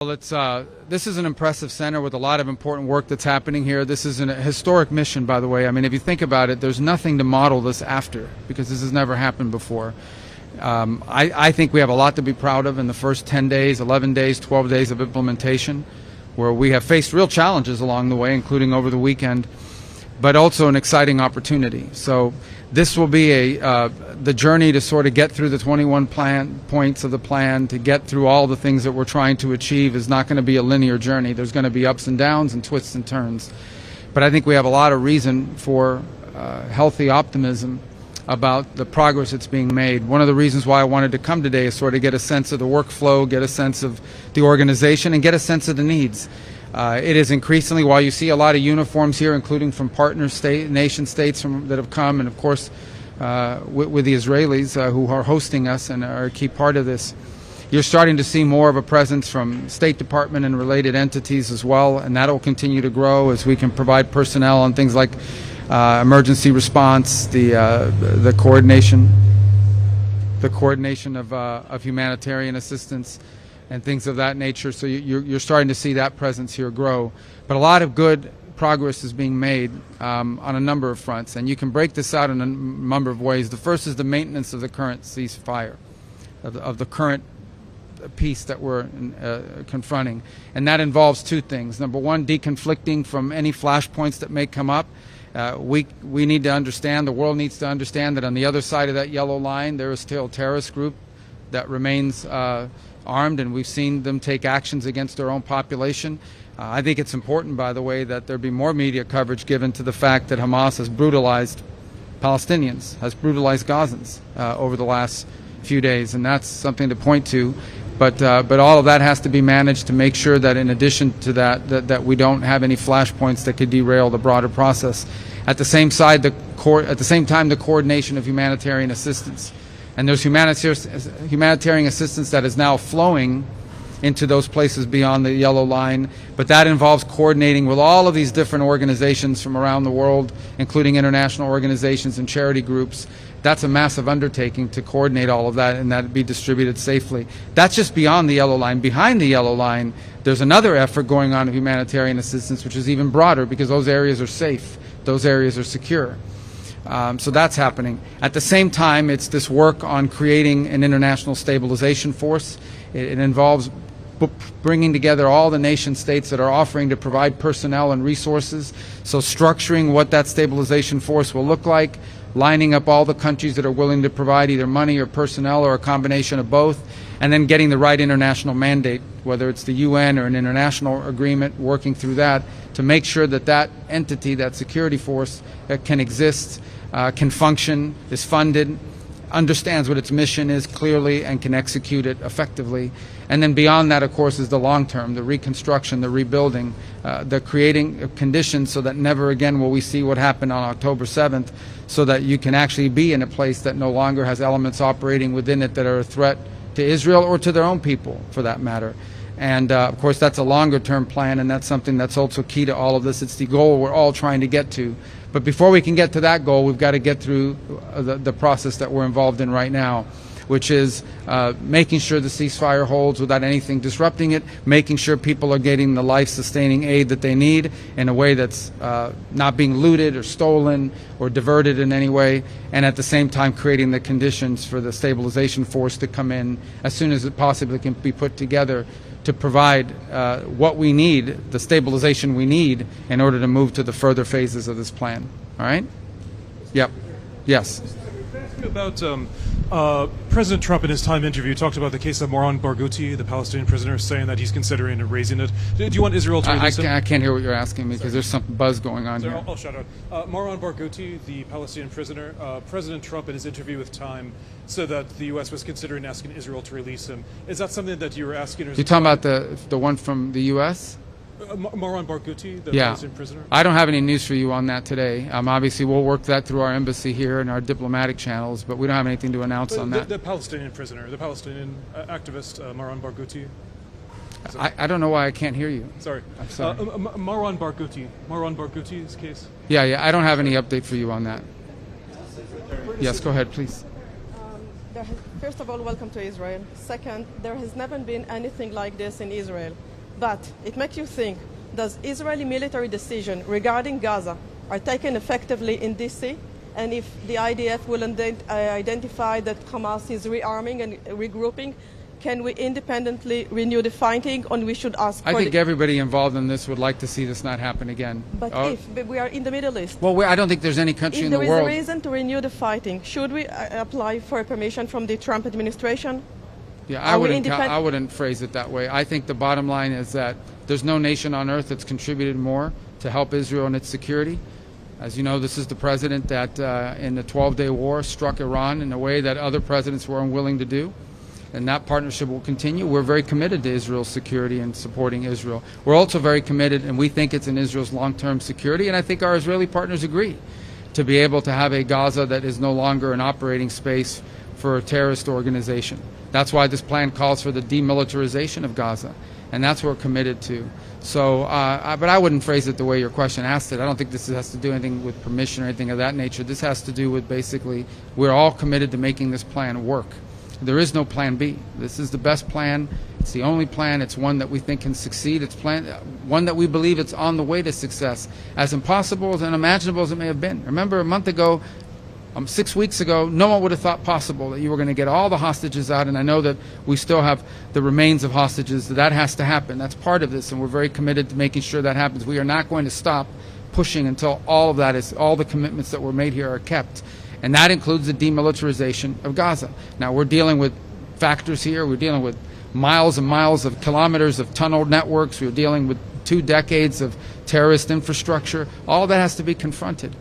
Well, this is an impressive center with a lot of important work that's happening here. This is a historic mission, by the way. I mean, if you think about it, there's nothing to model this after, because this has never happened before. I think we have a lot to be proud of in the first 10 days, 11 days, 12 days of implementation, where we have faced real challenges along the way, including over the weekend, but also an exciting opportunity. So this will be the journey to sort of get through the 21 points of the plan, to get through all the things that we're trying to achieve is not going to be a linear journey. There's going to be ups and downs and twists and turns. But I think we have a lot of reason for healthy optimism about the progress that's being made. One of the reasons why I wanted to come today is sort of get a sense of the workflow, get a sense of the organization, and get a sense of the needs. It is increasingly, while you see a lot of uniforms here, including from partner nation states that have come, and of course with the Israelis who are hosting us and are a key part of this, you're starting to see more of a presence from State Department and related entities as well, and that will continue to grow as we can provide personnel on things like emergency response, the coordination of humanitarian assistance, and things of that nature. So you're starting to see that presence here grow. But a lot of good progress is being made on a number of fronts, and you can break this out in a number of ways. The first is the maintenance of the current ceasefire, of the current peace that we're confronting. And that involves two things. Number one, deconflicting from any flashpoints that may come up. We need to understand, the world needs to understand that on the other side of that yellow line there is still a terrorist group that remains armed, and we've seen them take actions against their own population. I think it's important, by the way, that there be more media coverage given to the fact that Hamas has brutalized Palestinians, has brutalized Gazans over the last few days, and that's something to point to. But all of that has to be managed to make sure that in addition to that we don't have any flashpoints that could derail the broader process. At the same time, the coordination of humanitarian assistance. And there's humanitarian assistance that is now flowing into those places beyond the yellow line, but that involves coordinating with all of these different organizations from around the world, including international organizations and charity groups. That's a massive undertaking to coordinate all of that and that be distributed safely. That's just beyond the yellow line. Behind the yellow line, there's another effort going on of humanitarian assistance, which is even broader, because those areas are safe, those areas are secure. So that's happening. At the same time, it's this work on creating an international stabilization force. It involves bringing together all the nation states that are offering to provide personnel and resources. So structuring what that stabilization force will look like, lining up all the countries that are willing to provide either money or personnel or a combination of both, and then getting the right international mandate, whether it's the UN or an international agreement, working through that to make sure that that entity, that security force, can exist, can function, is funded, understands what its mission is clearly, and can execute it effectively. And then beyond that, of course, is the long term, the reconstruction, the rebuilding, the creating conditions so that never again will we see what happened on October 7th, so that you can actually be in a place that no longer has elements operating within it that are a threat to Israel or to their own people, for that matter. And of course, that's a longer term plan, and that's something that's also key to all of this. It's the goal we're all trying to get to. But before we can get to that goal, we've got to get through the process that we're involved in right now, which is making sure the ceasefire holds without anything disrupting it, making sure people are getting the life-sustaining aid that they need in a way that's not being looted or stolen or diverted in any way, and at the same time creating the conditions for the stabilization force to come in as soon as it possibly can be put together to provide what we need, the stabilization we need, in order to move to the further phases of this plan. All right? Yep. Yes. About President Trump in his time interview talked about the case of Moran Barghouti, the Palestinian prisoner, saying that he's considering raising it. Do you want Israel to release him? I can't hear what you're asking me because there's some buzz going on here. I'll shut up. Moran Barghouti, the Palestinian prisoner, President Trump in his interview with Time said that the U.S. was considering asking Israel to release him. Is that something that you were asking? You're talking about the one from the U.S.? Moran Barghouti, the Palestinian prisoner? I don't have any news for you on that today. Obviously, we'll work that through our embassy here and our diplomatic channels, but we don't have anything to announce on that. The Palestinian prisoner, the Palestinian activist, Moran Barghouti. I don't know why I can't hear you. Sorry. I'm sorry. Moran Barghouti's case. Yeah, I don't have any update for you on that. Yes, go ahead, please. First of all, welcome to Israel. Second, there has never been anything like this in Israel. But it makes you think, does Israeli military decisions regarding Gaza are taken effectively in DC? And if the IDF will identify that Hamas is rearming and regrouping, can we independently renew the fighting, or we should ask for I think everybody involved in this would like to see this not happen again. But if we are in the Middle East, well, I don't think there's any country in the world. If there is a reason to renew the fighting, should we apply for permission from the Trump administration? Yeah, I wouldn't phrase it that way. I think the bottom line is that there's no nation on earth that's contributed more to help Israel in its security. As you know, this is the president that in the 12-day war struck Iran in a way that other presidents were unwilling to do. And that partnership will continue. We're very committed to Israel's security and supporting Israel. We're also very committed, and we think it's in Israel's long-term security, and I think our Israeli partners agree, to be able to have a Gaza that is no longer an operating space for a terrorist organization. That's why this plan calls for the demilitarization of Gaza, and that's what we're committed to. So, but I wouldn't phrase it the way your question asked it. I don't think this has to do anything with permission or anything of that nature. This has to do with basically we're all committed to making this plan work. There is no plan B. This is the best plan. It's the only plan. It's one that we think can succeed. It's one that we believe it's on the way to success. As impossible and unimaginable as it may have been. Remember, a month ago, 6 weeks ago, no one would have thought possible that you were going to get all the hostages out, and I know that we still have the remains of hostages. That has to happen. That's part of this, and we're very committed to making sure that happens. We are not going to stop pushing until all the commitments that were made here are kept. And that includes the demilitarization of Gaza. Now, we're dealing with factors here. We're dealing with miles and miles of kilometers of tunnel networks. We're dealing with 2 decades of terrorist infrastructure. All that has to be confronted.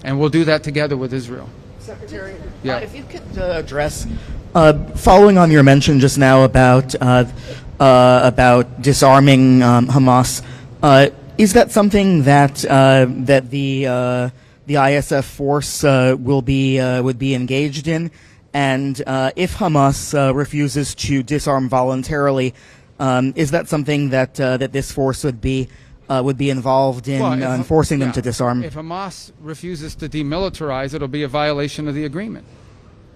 And we'll do that together with Israel. Secretary, yeah. If you could address, following on your mention just now about disarming Hamas, is that something that the ISF force would be engaged in? And if Hamas refuses to disarm voluntarily, is that something that this force would be involved in forcing them to disarm? If Hamas refuses to demilitarize, it'll be a violation of the agreement,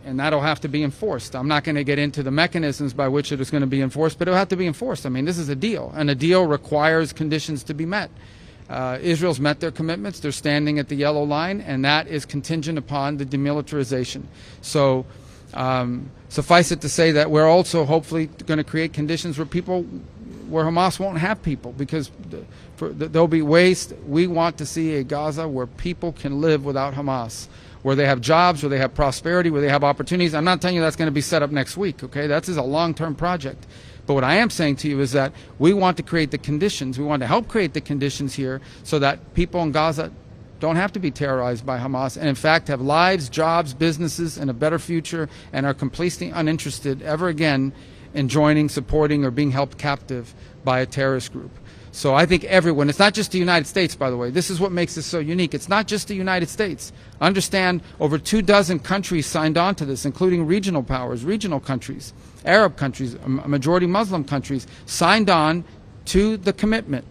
and that'll have to be enforced. I'm not going to get into the mechanisms by which it is going to be enforced, but it'll have to be enforced. I mean, this is a deal, and a deal requires conditions to be met. Israel's met their commitments. They're standing at the yellow line, and that is contingent upon the demilitarization. So suffice it to say that we're also hopefully going to create conditions where Hamas won't have people, because there'll be waste. We want to see a Gaza where people can live without Hamas, where they have jobs, where they have prosperity, where they have opportunities. I'm not telling you that's going to be set up next week, okay? That is a long-term project. But what I am saying to you is that we want to create the conditions, we want to help create the conditions here so that people in Gaza don't have to be terrorized by Hamas, and in fact have lives, jobs, businesses, and a better future, and are completely uninterested ever again in joining, supporting, or being held captive by a terrorist group. So I think everyone, it's not just the United States, by the way. This is what makes this so unique. It's not just the United States. Understand, over 24 countries signed on to this, including regional powers, regional countries, Arab countries, majority Muslim countries, signed on to the commitment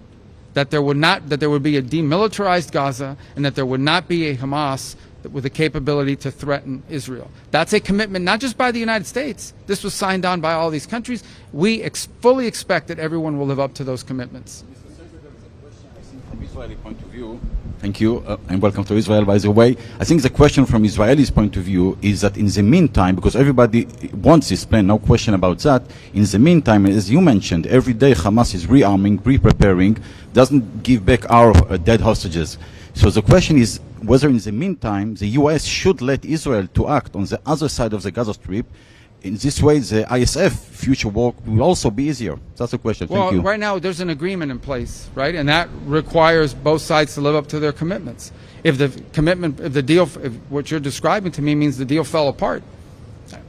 that there would be a demilitarized Gaza, and that there would not be a Hamas with the capability to threaten Israel. That's a commitment not just by the United States. This was signed on by all these countries. We fully expect that everyone will live up to those commitments. From Israeli point of view, thank you, and welcome to Israel, by the way. I think the question from Israelis' point of view is that in the meantime, because everybody wants this plan, no question about that, in the meantime, as you mentioned, every day Hamas is rearming, re-preparing, doesn't give back our dead hostages. So the question is whether in the meantime the U.S. should let Israel to act on the other side of the Gaza Strip. In this way, the ISF future work will also be easier. That's the question. Thank you. Well, right now there's an agreement in place, right? And that requires both sides to live up to their commitments. If what you're describing to me means the deal fell apart.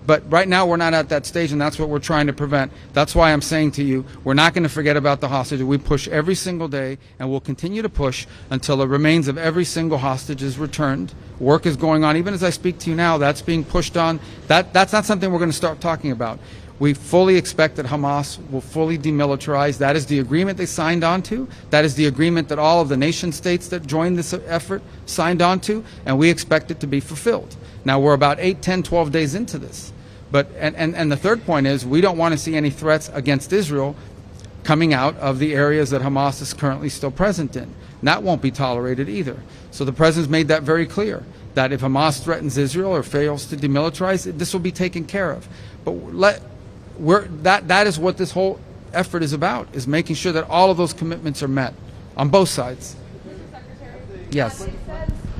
But right now we're not at that stage, and that's what we're trying to prevent. That's why I'm saying to you, we're not going to forget about the hostages. We push every single day, and we'll continue to push until the remains of every single hostage is returned. Work is going on. Even as I speak to you now, that's being pushed on. That's not something we're going to start talking about. We fully expect that Hamas will fully demilitarize. That is the agreement they signed on to. That is the agreement that all of the nation states that joined this effort signed on to, and we expect it to be fulfilled. Now, we're about 8, 10, 12 days into this. And the third point is we don't want to see any threats against Israel coming out of the areas that Hamas is currently still present in. And that won't be tolerated either. So the president's made that very clear, that if Hamas threatens Israel or fails to demilitarize, this will be taken care of. But that is what this whole effort is about, is making sure that all of those commitments are met on both sides. Yes.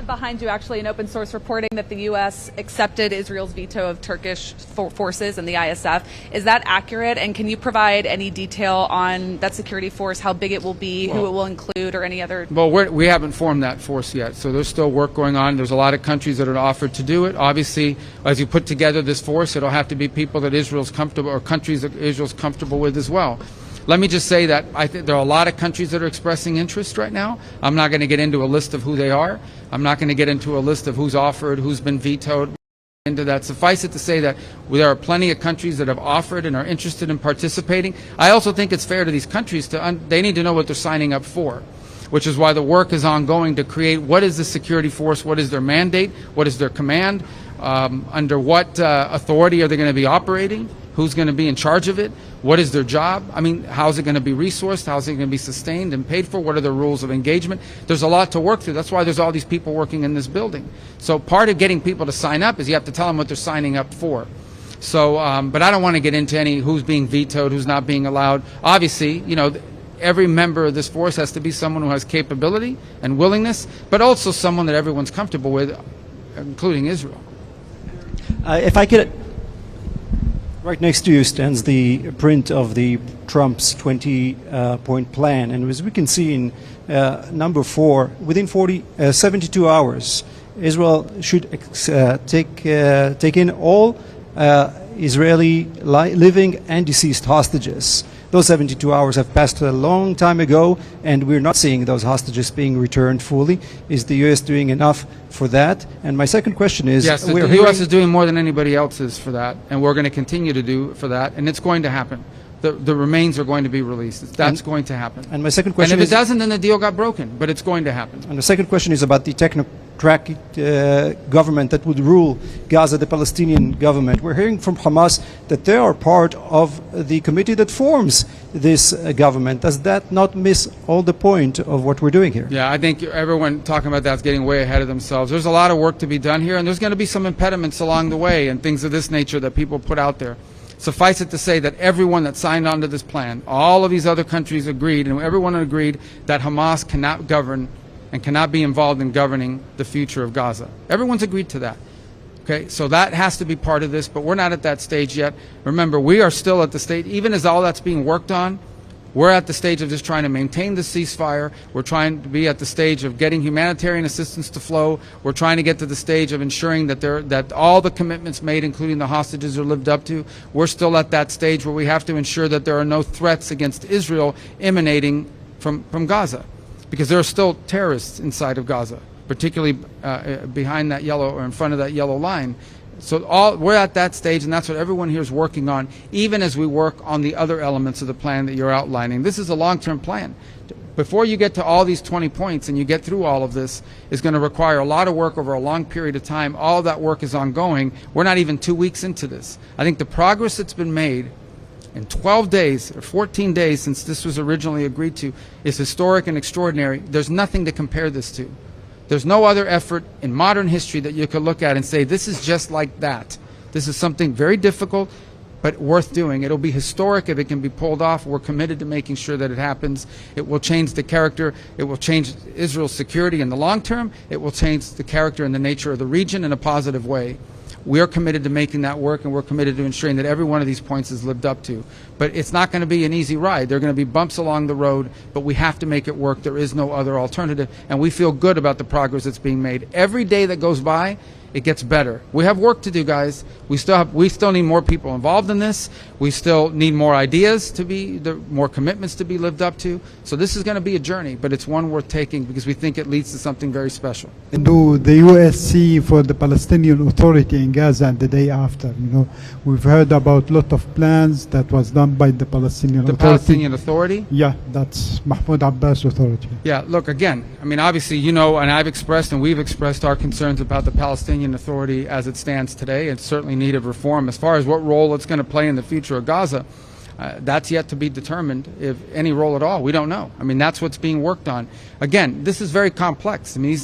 Behind you, actually, an open source reporting that the U.S. accepted Israel's veto of Turkish forces and the ISF. Is that accurate? And can you provide any detail on that security force, how big it will be, who it will include, or any other? Well, we haven't formed that force yet, so there's still work going on. There's a lot of countries that are offered to do it. Obviously, as you put together this force, it'll have to be people that Israel's comfortable, or countries that Israel's comfortable with as well. Let me just say that I think there are a lot of countries that are expressing interest right now. I'm not going to get into a list of who they are. I'm not going to get into a list of who's offered, who's been vetoed. Into that. Suffice it to say that there are plenty of countries that have offered and are interested in participating. I also think it's fair to these countries they need to know what they're signing up for, which is why the work is ongoing to create what is the security force, what is their mandate, what is their command, under what authority are they going to be operating, who's going to be in charge of it, what is their job, I mean, how is it going to be resourced, how is it going to be sustained and paid for, what are the rules of engagement. There's a lot to work through. That's why there's all these people working in this building. So part of getting people to sign up is you have to tell them what they're signing up for. So, but I don't want to get into any who's being vetoed, who's not being allowed. Obviously, you know, every member of this force has to be someone who has capability and willingness, but also someone that everyone's comfortable with, including Israel. If I could, right next to you stands the print of the Trump's 20-point plan, and as we can see in number 4, within 72 hours, Israel should take in all Israeli living and deceased hostages. Those 72 hours have passed a long time ago, and we're not seeing those hostages being returned fully. Is the U.S. doing enough for that? And my second question is... Yes, the U.S. is doing more than anybody else is for that, and we're going to continue to do for that, and it's going to happen. The remains are going to be released. That's going to happen. And my second question is... And if it doesn't, then the deal got broken, but it's going to happen. And the second question is about the technocratic government that would rule Gaza, the Palestinian government. We're hearing from Hamas that they are part of the committee that forms this government. Does that not miss all the point of what we're doing here? Yeah, I think everyone talking about that is getting way ahead of themselves. There's a lot of work to be done here, and there's going to be some impediments along the way and things of this nature that people put out there. Suffice it to say that everyone that signed on to this plan, all of these other countries agreed, and everyone agreed that Hamas cannot govern and cannot be involved in governing the future of Gaza. Everyone's agreed to that. Okay, so that has to be part of this, but we're not at that stage yet. Remember, we are still at the stage, even as all that's being worked on, we're at the stage of just trying to maintain the ceasefire. We're trying to be at the stage of getting humanitarian assistance to flow. We're trying to get to the stage of ensuring that all the commitments made, including the hostages, are lived up to. We're still at that stage where we have to ensure that there are no threats against Israel emanating from Gaza, because there are still terrorists inside of Gaza, particularly behind that yellow, or in front of that yellow line. So we're at that stage, and that's what everyone here is working on, even as we work on the other elements of the plan that you're outlining. This is a long-term plan. Before you get to all these 20 points and you get through all of this, is going to require a lot of work over a long period of time. All of that work is ongoing. We're not even 2 weeks into this. I think the progress that's been made in 12 days or 14 days since this was originally agreed to is historic and extraordinary. There's nothing to compare this to. There's no other effort in modern history that you could look at and say, this is just like that. This is something very difficult, but worth doing. It'll be historic if it can be pulled off. We're committed to making sure that it happens. It will change the character. It will change Israel's security in the long term. It will change the character and the nature of the region in a positive way. We are committed to making that work, and we're committed to ensuring that every one of these points is lived up to. But it's not going to be an easy ride. There are going to be bumps along the road, but we have to make it work. There is no other alternative, and we feel good about the progress that's being made. Every day that goes by, it gets better. We have work to do, guys. We still need more people involved in this. We still need more ideas more commitments to be lived up to. So this is going to be a journey, but it's one worth taking because we think it leads to something very special. Do the U.S. see for the Palestinian Authority in Gaza the day after? You know, we've heard about a lot of plans that was done by the Palestinian Authority. The Palestinian Authority? Yeah, that's Mahmoud Abbas Authority. Yeah, look, again, I mean, obviously, you know, and I've expressed and we've expressed our concerns about the Palestinian Authority as it stands today. It's certainly needed reform. As far as what role it's going to play in the future of Gaza, That's yet to be determined, if any role at all. We don't know. I mean, that's what's being worked on. Again, this is very complex. I mean,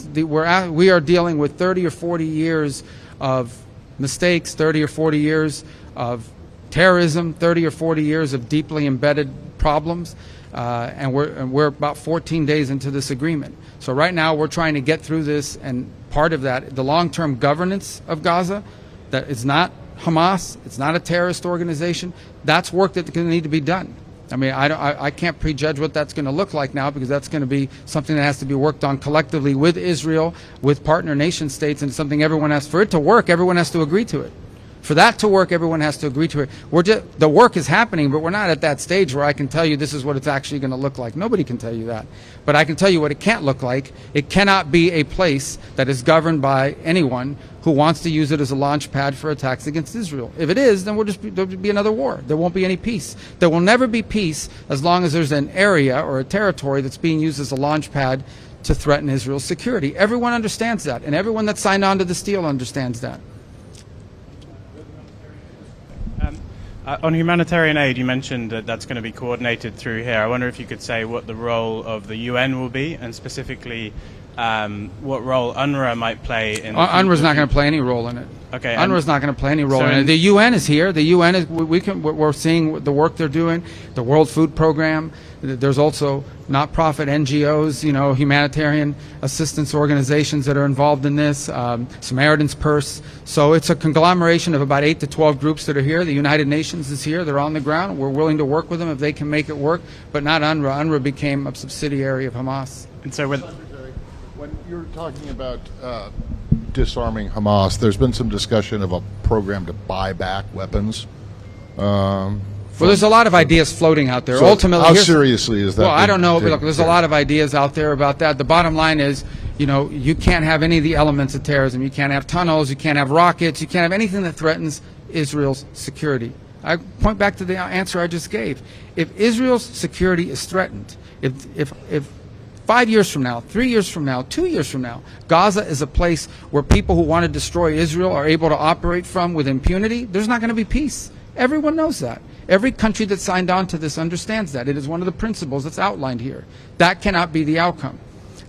we are dealing with 30 or 40 years of mistakes, 30 or 40 years of terrorism, 30 or 40 years of deeply embedded problems, and we're about 14 days into this agreement. So right now we're trying to get through this, and part of that, the long-term governance of Gaza, that is not Hamas, it's not a terrorist organization. That's work that's going to need to be done. I mean, I can't prejudge what that's going to look like now, because that's going to be something that has to be worked on collectively with Israel, with partner nation states, and something everyone has, for it to work, everyone has to agree to it. For that to work, everyone has to agree to it. The work is happening, but we're not at that stage where I can tell you this is what it's actually going to look like. Nobody can tell you that. But I can tell you what it can't look like. It cannot be a place that is governed by anyone who wants to use it as a launch pad for attacks against Israel. If it is, then there'll be another war. There won't be any peace. There will never be peace as long as there's an area or a territory that's being used as a launch pad to threaten Israel's security. Everyone understands that, and everyone that signed on to this deal understands that. On humanitarian aid, you mentioned that that's going to be coordinated through here. I wonder if you could say what the role of the UN will be, and specifically what role Unrwa might play in. Unrwa's not going to play any role in it. Okay. Unrwa's not going to play any role in it. The UN is here. The UN is. We're seeing the work they're doing. The World Food Program. There's also not-profit NGOs, humanitarian assistance organizations that are involved in this. Samaritan's Purse. So it's a conglomeration of about 8 to 12 groups that are here. The United Nations is here. They're on the ground. We're willing to work with them if they can make it work, but not Unrwa. Unrwa became a subsidiary of Hamas. And so when you're talking about disarming Hamas, there's been some discussion of a program to buy back weapons. Well, there's a lot of ideas floating out there. So Ultimately, how seriously is that? Well, I don't know, but look, there's a lot of ideas out there about that. The bottom line is, you can't have any of the elements of terrorism. You can't have tunnels. You can't have rockets. You can't have anything that threatens Israel's security. I point back to the answer I just gave. If Israel's security is threatened, if 5 years from now, 3 years from now, 2 years from now, Gaza is a place where people who want to destroy Israel are able to operate from with impunity, there's not going to be peace. Everyone knows that. Every country that signed on to this understands that. It is one of the principles that's outlined here. That cannot be the outcome.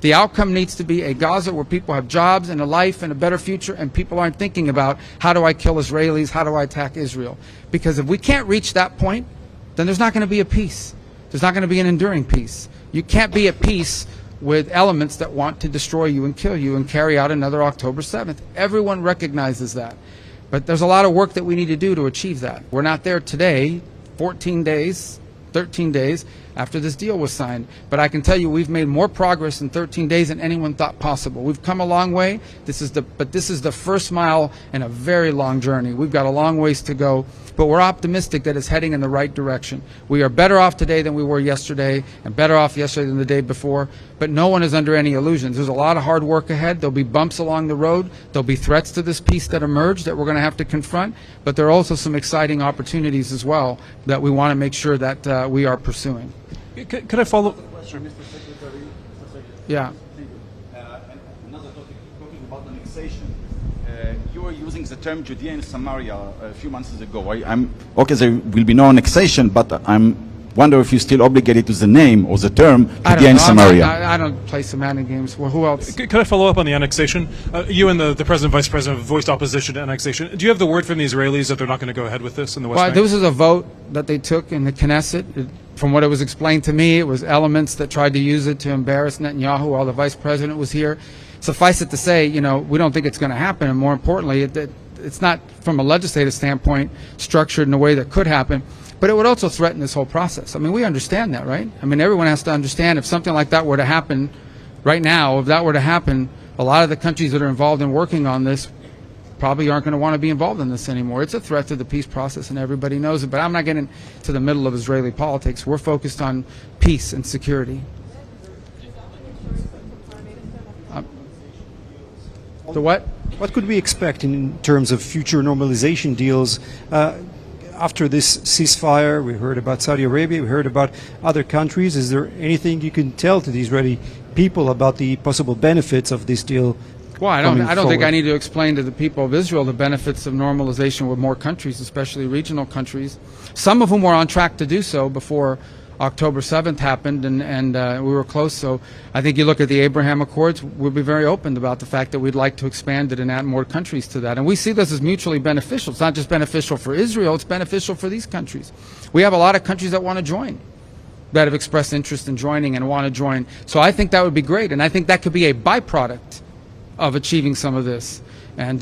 The outcome needs to be a Gaza where people have jobs and a life and a better future, and people aren't thinking about, how do I kill Israelis, how do I attack Israel? Because if we can't reach that point, then there's not going to be a peace. There's not going to be an enduring peace. You can't be at peace with elements that want to destroy you and kill you and carry out another October 7th. Everyone recognizes that. But there's a lot of work that we need to do to achieve that. We're not there today, 14 days, 13 days after this deal was signed. But I can tell you we've made more progress in 13 days than anyone thought possible. We've come a long way. This is the first mile in a very long journey. We've got a long ways to go, but we're optimistic that it's heading in the right direction. We are better off today than we were yesterday, and better off yesterday than the day before, but no one is under any illusions. There's a lot of hard work ahead. There'll be bumps along the road. There'll be threats to this peace that emerge that we're going to have to confront, but there are also some exciting opportunities as well that we want to make sure that we are pursuing. Could I follow? Yeah. Another topic, talking about annexation. You were using the term Judea and Samaria a few months ago. Okay, there will be no annexation, but I'm wonder if you're still obligated to the name or the term Judea and Samaria. I don't play semantic games. Well, who else? Could I follow up on the annexation? You and the President, Vice President voiced opposition to annexation. Do you have the word from the Israelis that they're not going to go ahead with this in the West Bank? This was a vote that they took in the Knesset. From what it was explained to me, it was elements that tried to use it to embarrass Netanyahu while the Vice President was here. Suffice it to say, we don't think it's going to happen, and more importantly, it's not, from a legislative standpoint, structured in a way that could happen. But it would also threaten this whole process. I mean, we understand that, right? I mean, everyone has to understand if something like that were to happen right now, if that were to happen, a lot of the countries that are involved in working on this probably aren't going to want to be involved in this anymore. It's a threat to the peace process, and everybody knows it. But I'm not getting to the middle of Israeli politics. We're focused on peace and security. The what? What could we expect in terms of future normalization deals? After this ceasefire, we heard about Saudi Arabia, we heard about other countries. Is there anything you can tell to the Israeli people about the possible benefits of this deal Well, I coming don't think I forward? need to explain to the people of Israel the benefits of normalization with more countries, especially regional countries, some of whom were on track to do so before October 7th happened, and we were close. So I think you look at the Abraham Accords, we'll be very open about the fact that we'd like to expand it and add more countries to that. And we see this as mutually beneficial. It's not just beneficial for Israel, it's beneficial for these countries. We have a lot of countries that want to join, that have expressed interest in joining and want to join. So I think that would be great, and I think that could be a byproduct of achieving some of this. And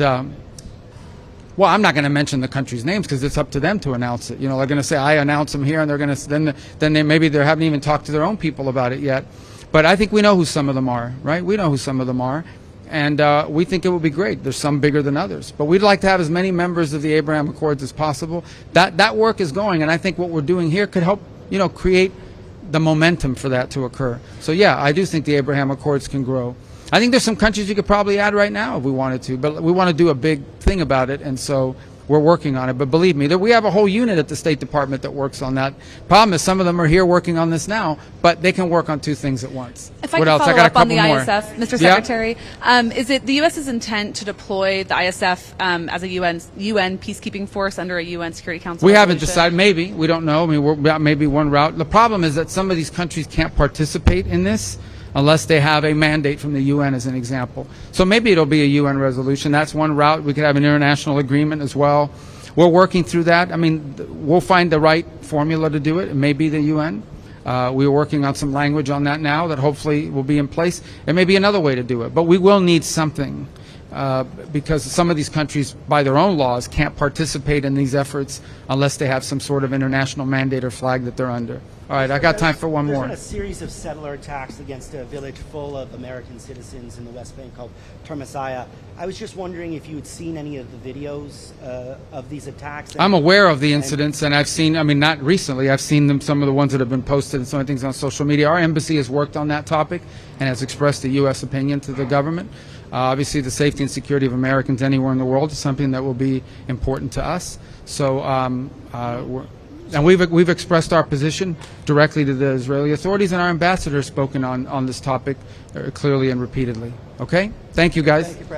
well, I'm not going to mention the countries' names because it's up to them to announce it. You know, they're going to say I announce them here, and they're going to then maybe they haven't even talked to their own people about it yet. But I think we know who some of them are, right? We know who some of them are, and we think it will be great. There's some bigger than others, but we'd like to have as many members of the Abraham Accords as possible. That work is going, and I think what we're doing here could help, you know, create the momentum for that to occur. So yeah, I do think the Abraham Accords can grow. I think there's some countries you could probably add right now if we wanted to, but we want to do a big thing about it, and so we're working on it. But believe me, we have a whole unit at the State Department that works on that. Problem is, some of them are here working on this now, but they can work on two things at once. If I what could else? follow I got a up on couple the more. ISF, Mr. Yeah? Secretary, is it the U.S.'s intent to deploy the ISF as a UN peacekeeping force under a UN Security Council We haven't resolution? decided. Maybe. We don't know. I mean, we're maybe one route. The problem is that some of these countries can't participate in this unless they have a mandate from the UN, as an example. So maybe it'll be a UN resolution. That's one route. We could have an international agreement as well. We're working through that. I mean, we'll find the right formula to do it. It may be the UN. We're working on some language on that now that hopefully will be in place. It may be another way to do it, but we will need something because some of these countries, by their own laws, can't participate in these efforts unless they have some sort of international mandate or flag that they're under. All right, I got time for one more. There's been a series of settler attacks against a village full of American citizens in the West Bank called Termasaya. I was just wondering if you had seen any of the videos of these attacks. I'm aware of the incidents, and I've seen, I mean, not recently, I've seen them, some of the ones that have been posted and some of the things on social media. Our embassy has worked on that topic and has expressed a U.S. opinion to the government. Obviously, the safety and security of Americans anywhere in the world is something that will be important to us. So, and we've expressed our position directly to the Israeli authorities, and our ambassador has spoken on this topic clearly and repeatedly. Okay? Thank you, guys. Thank you,